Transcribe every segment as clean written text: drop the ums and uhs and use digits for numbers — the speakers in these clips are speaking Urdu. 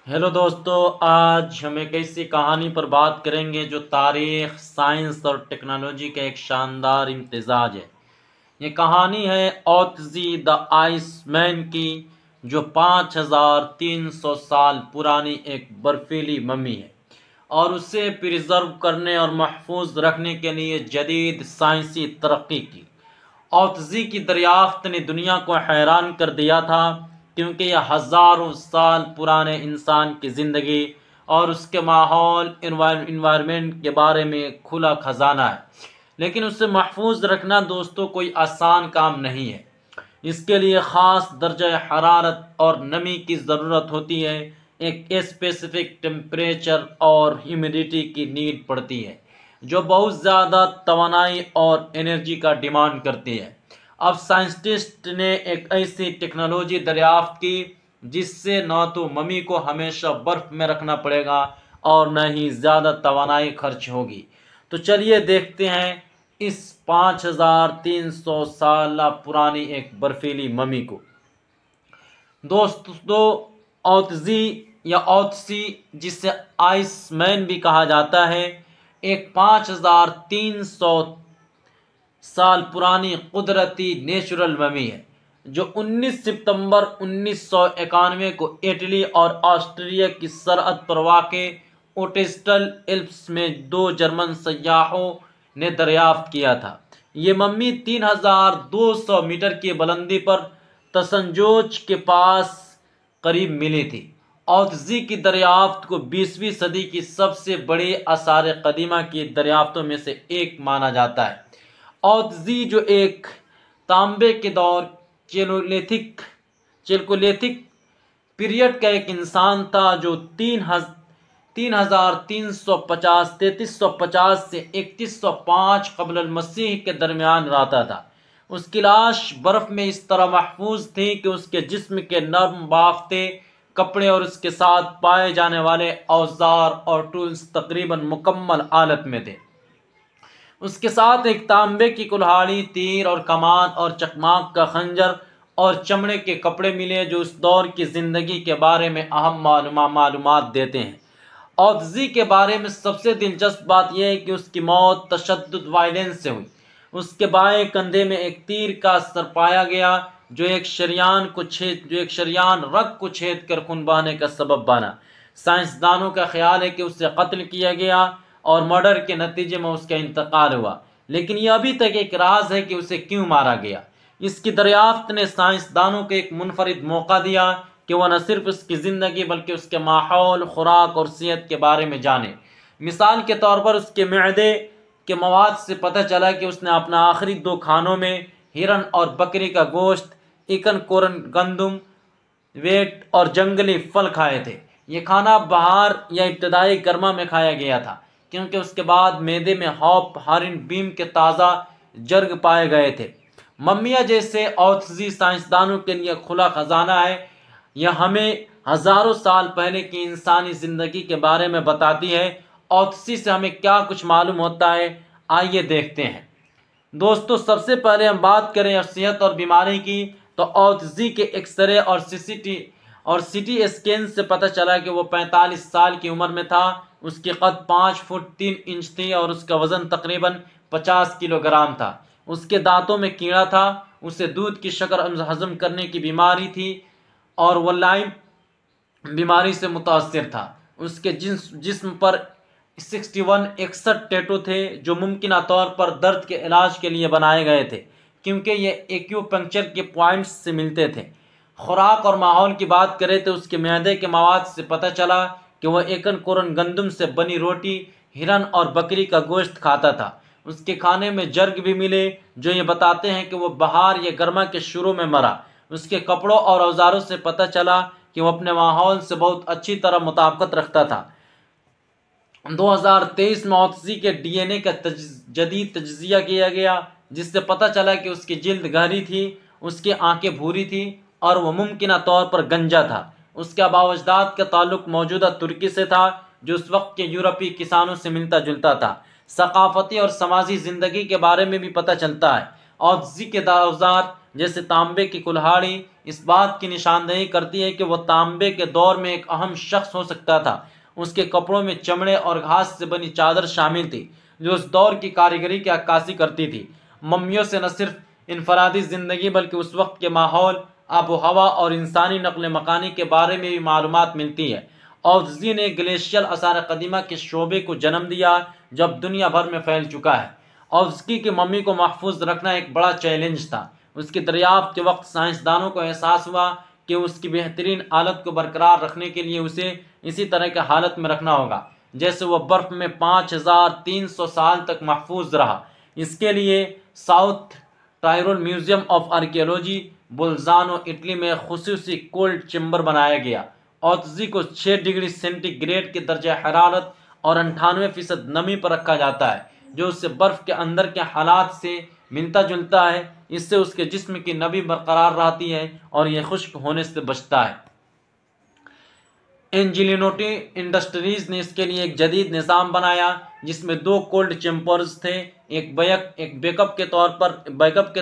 ہیلو دوستو، آج ہم ایک ایسی کہانی پر بات کریں گے جو تاریخ، سائنس اور ٹیکنالوجی کا ایک شاندار امتزاج ہے۔ یہ کہانی ہے اوتزی دا آئس مین کی، جو 5300 سال پرانی ایک برفیلی ممی ہے اور اسے پریزرو کرنے اور محفوظ رکھنے کے لیے جدید سائنسی ترقی کی۔ اوتزی کی دریافت نے دنیا کو حیران کر دیا تھا، کیونکہ یہ ہزاروں سال پرانے انسان کی زندگی اور اس کے ماحول انوائرمنٹ کے بارے میں کھلا خزانہ ہے۔ لیکن اسے محفوظ رکھنا دوستو کوئی آسان کام نہیں ہے۔ اس کے لیے خاص درجہ حرارت اور نمی کی ضرورت ہوتی ہے، ایک اسپیسیفک ٹیمپریچر اور ہیومیڈیٹی کی نیڈ پڑتی ہے جو بہت زیادہ توانائی اور انرجی کا ڈیمانڈ کرتی ہے۔ اب سائنسٹسٹ نے ایک ایسی ٹیکنالوجی دریافت کی جس سے نہ تو ممی کو ہمیشہ برف میں رکھنا پڑے گا اور نہ ہی زیادہ توانائی خرچ ہوگی۔ تو چلیے دیکھتے ہیں اس 5300 سالہ پرانی ایک برفیلی ممی کو۔ دوستو، اوتزی یا اوتسی، جسے آئس مین بھی کہا جاتا ہے، ایک 5300 سال پرانی قدرتی نیچرل ممی ہے جو 19 ستمبر 1991 کو اٹلی اور آسٹریا کی سرحد پر واقع اوٹسٹل ایلپس میں 2 جرمن سیاحوں نے دریافت کیا تھا۔ یہ ممی 3200 میٹر کی بلندی پر تسنجوچ کے پاس قریب ملی تھی۔ اوتزی کی دریافت کو 20ویں صدی کی سب سے بڑی آثار قدیمہ کی دریافتوں میں سے ایک مانا جاتا ہے۔ اوتزی، جو ایک تانبے کے دور چیلکولیتھک پیریڈ کا ایک انسان تھا جو 3350 سے 3105 قبل المسیح کے درمیان رہتا تھا۔ اس کی لاش برف میں اس طرح محفوظ تھی کہ اس کے جسم کے نرم بافتے کپڑے اور اس کے ساتھ پائے جانے والے اوزار اور ٹولز تقریباً مکمل حالت میں تھے۔ اس کے ساتھ ایک تانبے کی کلہاڑی، تیر اور کمان اور چکماک کا خنجر اور چمڑے کے کپڑے ملے جو اس دور کی زندگی کے بارے میں اہم معلومات دیتے ہیں۔ اوتزی کے بارے میں سب سے دلچسپ بات یہ ہے کہ اس کی موت تشدد وائلنس سے ہوئی۔ اس کے بائیں کندھے میں ایک تیر کا اثر پایا گیا جو ایک شریان رگ کو چھید کر خون بہنے کا سبب بنا۔ سائنسدانوں کا خیال ہے کہ اسے قتل کیا گیا اور مرڈر کے نتیجے میں اس کا انتقال ہوا، لیکن یہ ابھی تک ایک راز ہے کہ اسے کیوں مارا گیا۔ اس کی دریافت نے سائنسدانوں کو ایک منفرد موقع دیا کہ وہ نہ صرف اس کی زندگی بلکہ اس کے ماحول، خوراک اور صحت کے بارے میں جانیں۔ مثال کے طور پر اس کے معدے کے مواد سے پتہ چلا کہ اس نے اپنا آخری 2 کھانوں میں ہرن اور بکری کا گوشت، ایکن کورن گندم، ویٹ اور جنگلی پھل کھائے تھے۔ یہ کھانا بہار یا ابتدائی گرما میں کھایا گیا تھا، کیونکہ اس کے بعد معدے میں ہاپ ہارن بیم کے تازہ جرگ پائے گئے تھے۔ ممیاں جیسے اوتزی سائنسدانوں کے لیے کھلا خزانہ ہے۔ یہ ہمیں ہزاروں سال پہلے کی انسانی زندگی کے بارے میں بتاتی ہے۔ اوتزی سے ہمیں کیا کچھ معلوم ہوتا ہے، آئیے دیکھتے ہیں۔ دوستو، سب سے پہلے ہم بات کریں صحت اور بیماری کی، تو اوتزی کے ایکس رے اور سی ٹی اسکین سے پتہ چلا کہ وہ 45 سال کی عمر میں تھا۔ اس کی قد 5 فٹ 3 انچ تھی اور اس کا وزن تقریباً 50 کلو گرام تھا۔ اس کے دانتوں میں کیڑا تھا، اسے دودھ کی شکر ہضم کرنے کی بیماری تھی اور وہ لائم بیماری سے متاثر تھا۔ اس کے جسم پر 61 ٹیٹو تھے جو ممکنہ طور پر درد کے علاج کے لیے بنائے گئے تھے، کیونکہ یہ ایکیوپنکچر کے پوائنٹس سے ملتے تھے۔ خوراک اور ماحول کی بات کریں تو اس کے معدے کے مواد سے پتہ چلا کہ وہ ایکن کورن گندم سے بنی روٹی، ہرن اور بکری کا گوشت کھاتا تھا۔ اس کے کھانے میں جرگ بھی ملے جو یہ بتاتے ہیں کہ وہ بہار یا گرما کے شروع میں مرا۔ اس کے کپڑوں اور اوزاروں سے پتہ چلا کہ وہ اپنے ماحول سے بہت اچھی طرح مطابقت رکھتا تھا۔ 2023 میں اوتزی کے ڈی این اے کا جدید تجزیہ کیا گیا، جس سے پتہ چلا کہ اس کی جلد گہری تھی، اس کی آنکھیں بھوری تھیں اور وہ ممکنہ طور پر گنجا تھا۔ اس کا باوجداد کا تعلق موجودہ ترکی سے تھا، جو اس وقت کے یورپی کسانوں سے ملتا جلتا تھا۔ ثقافتی اور سماجی زندگی کے بارے میں بھی پتہ چلتا ہے۔ اوتزی کے اوزار جیسے تانبے کی کلہاڑی اس بات کی نشاندہی کرتی ہے کہ وہ تانبے کے دور میں ایک اہم شخص ہو سکتا تھا۔ اس کے کپڑوں میں چمڑے اور گھاس سے بنی چادر شامل تھی جو اس دور کی کاریگری کی عکاسی کرتی تھی۔ ممیوں سے نہ صرف انفرادی زندگی بلکہ اس وقت کے ماحول، آب و ہوا اور انسانی نقل مکانی کے بارے میں بھی معلومات ملتی ہے۔ اوتزی نے گلیشیل آثار قدیمہ کے شعبے کو جنم دیا جو اب دنیا بھر میں پھیل چکا ہے۔ اوتزی کی ممی کو محفوظ رکھنا ایک بڑا چیلنج تھا۔ اس کی دریافت کے وقت سائنسدانوں کو احساس ہوا کہ اس کی بہترین حالت کو برقرار رکھنے کے لیے اسے اسی طرح کی حالت میں رکھنا ہوگا جیسے وہ برف میں 5300 سال تک محفوظ رہا۔ اس کے لیے South Tyrol Museum of Archaeology, Bolzano, Italy میں خصوصی کولڈ چیمبر بنایا گیا۔ اوتزی کو 6 ڈگری سینٹی گریڈ کے درجہ حرارت اور 98% نمی پر رکھا جاتا ہے جو اسے برف کے اندر کے حالات سے ملتا جلتا ہے۔ اس سے اس کے جسم کی نمی برقرار رہتی ہے اور یہ خشک ہونے سے بچتا ہے۔ انجینیوٹی انڈسٹریز نے اس کے لیے ایک جدید نظام بنایا جس میں 2 کولڈ چیمبرز تھے، ایک بیک اپ کے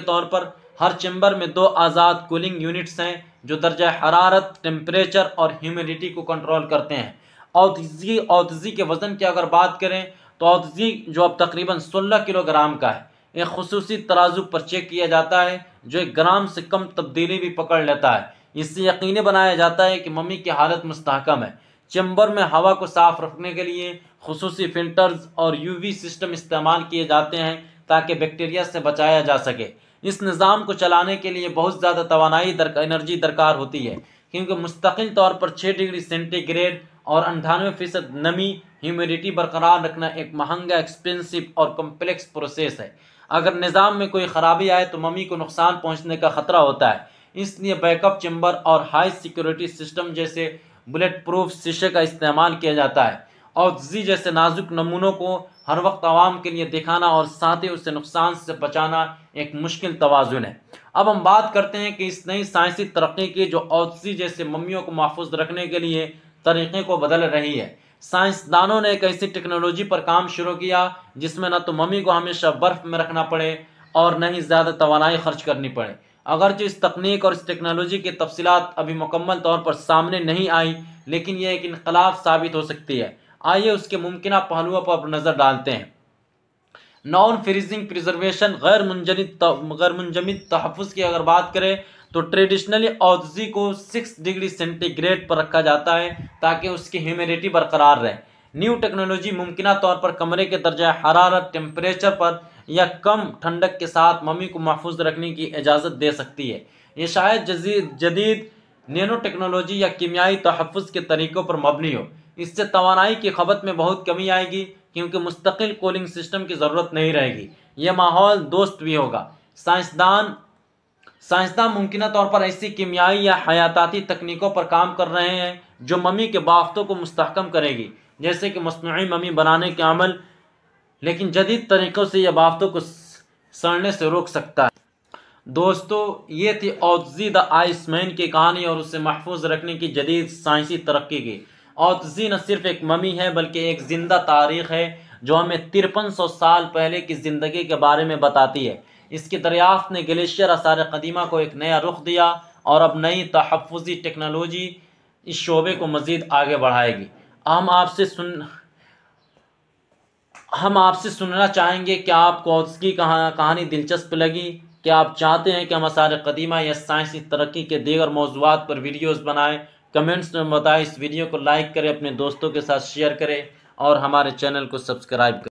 طور پر۔ ہر چیمبر میں 2 آزاد کولنگ یونٹس ہیں جو درجہ حرارت، ٹیمپریچر اور ہیومیڈیٹی کو کنٹرول کرتے ہیں۔ اوتزی کے وزن کی اگر بات کریں تو اوتزی جو اب تقریباً 16 کلو گرام کا ہے، ایک خصوصی ترازو پر چیک کیا جاتا ہے جو 1 گرام سے کم تبدیلی بھی پکڑ لیتا ہے۔ اس سے یقینی بنایا جاتا ہے کہ ممی کی حالت مستحکم ہے۔ چیمبر میں ہوا کو صاف رکھنے کے لیے خصوصی فلٹرز اور UV سسٹم استعمال کیے جاتے ہیں تاکہ بیکٹیریا سے بچایا جا سکے۔ اس نظام کو چلانے کے لیے بہت زیادہ انرجی درکار ہوتی ہے کیونکہ مستقل طور پر 6 ڈگری سینٹی گریڈ اور 98% نمی ہیومیڈیٹی برقرار رکھنا ایک مہنگا، ایکسپینسو اور کمپلیکس پروسیس ہے۔ اگر نظام میں کوئی خرابی آئے تو ممی کو نقصان پہنچنے کا خطرہ ہوتا ہے۔ اس لیے بیک اپ چیمبر اور ہائی سیکیورٹی سسٹم جیسے بلٹ پروف شیشے کا استعمال کیا جاتا ہے۔ اوتزی جیسے نازک نمونوں کو ہر وقت عوام کے لیے دکھانا اور ساتھ ہی اسے نقصان سے بچانا ایک مشکل توازن ہے۔ اب ہم بات کرتے ہیں کہ اس نئی سائنسی ترقی کی جو اوتزی جیسے ممیوں کو محفوظ رکھنے کے لیے طریقے کو بدل رہی ہے۔ سائنسدانوں نے ایک ایسی ٹیکنالوجی پر کام شروع کیا جس میں نہ تو ممی کو ہمیشہ برف میں رکھنا پڑے اور نہ ہی زیادہ توانائی خرچ کرنی پڑے۔ اگرچہ اس تکنیک اور اس ٹیکنالوجی کی تفصیلات ابھی مکمل طور پر سامنے نہیں آئی لیکن یہ ایک انقلاب ثابت ہو سکتی ہے۔ آئیے اس کے ممکنہ پہلوؤں پر نظر ڈالتے ہیں۔ نان فریزنگ پریزرویشن، غیر منجمد تحفظ کی اگر بات کریں تو ٹریڈیشنلی اوتزی کو 6 ڈگری سینٹی گریڈ پر رکھا جاتا ہے تاکہ اس کی ہیومیڈیٹی برقرار رہے۔ نیو ٹیکنالوجی ممکنہ طور پر کمرے کے درجہ حرارت، ٹیمپریچر پر یا کم ٹھنڈک کے ساتھ ممی کو محفوظ رکھنے کی اجازت دے سکتی ہے۔ یہ شاید جدید نینو ٹیکنالوجی یا کیمیائی تحفظ کے طریقوں پر مبنی ہو۔ اس سے توانائی کی کھپت میں بہت کمی آئے گی کیونکہ مستقل کولنگ سسٹم کی ضرورت نہیں رہے گی۔ یہ ماحول دوست بھی ہوگا۔ سائنسدان ممکنہ طور پر ایسی کیمیائی یا حیاتیاتی تکنیکوں پر کام کر رہے ہیں جو ممی کے بافتوں کو مستحکم کرے گی جیسے کہ مصنوعی ممی بنانے کے عمل، لیکن جدید طریقوں سے یہ بافتوں کو سڑنے سے روک سکتا ہے۔ دوستو، یہ تھی اوتزی دا آئس مین کی کہانی اور اسے محفوظ رکھنے کی جدید سائنسی ترقی کی۔ اوتزی نہ صرف ایک ممی ہے بلکہ ایک زندہ تاریخ ہے جو ہمیں 5300 سال پہلے کی زندگی کے بارے میں بتاتی ہے۔ اس کی دریافت نے گلیشیئر آثار قدیمہ کو ایک نیا رخ دیا اور اب نئی تحفظی ٹیکنالوجی اس شعبے کو مزید آگے بڑھائے گی۔ ہم آپ سے سننا چاہیں گے کہ آپ کو اوتزی کی کہانی دلچسپ لگی؟ کیا آپ چاہتے ہیں کہ ہم آثار قدیمہ یا سائنسی ترقی کے دیگر موضوعات پر ویڈیوز بنائیں؟ کمنٹس میں بتائیں۔ اس ویڈیو کو لائک کریں، اپنے دوستوں کے ساتھ شیئر کریں اور ہمارے چینل کو سبسکرائب کریں۔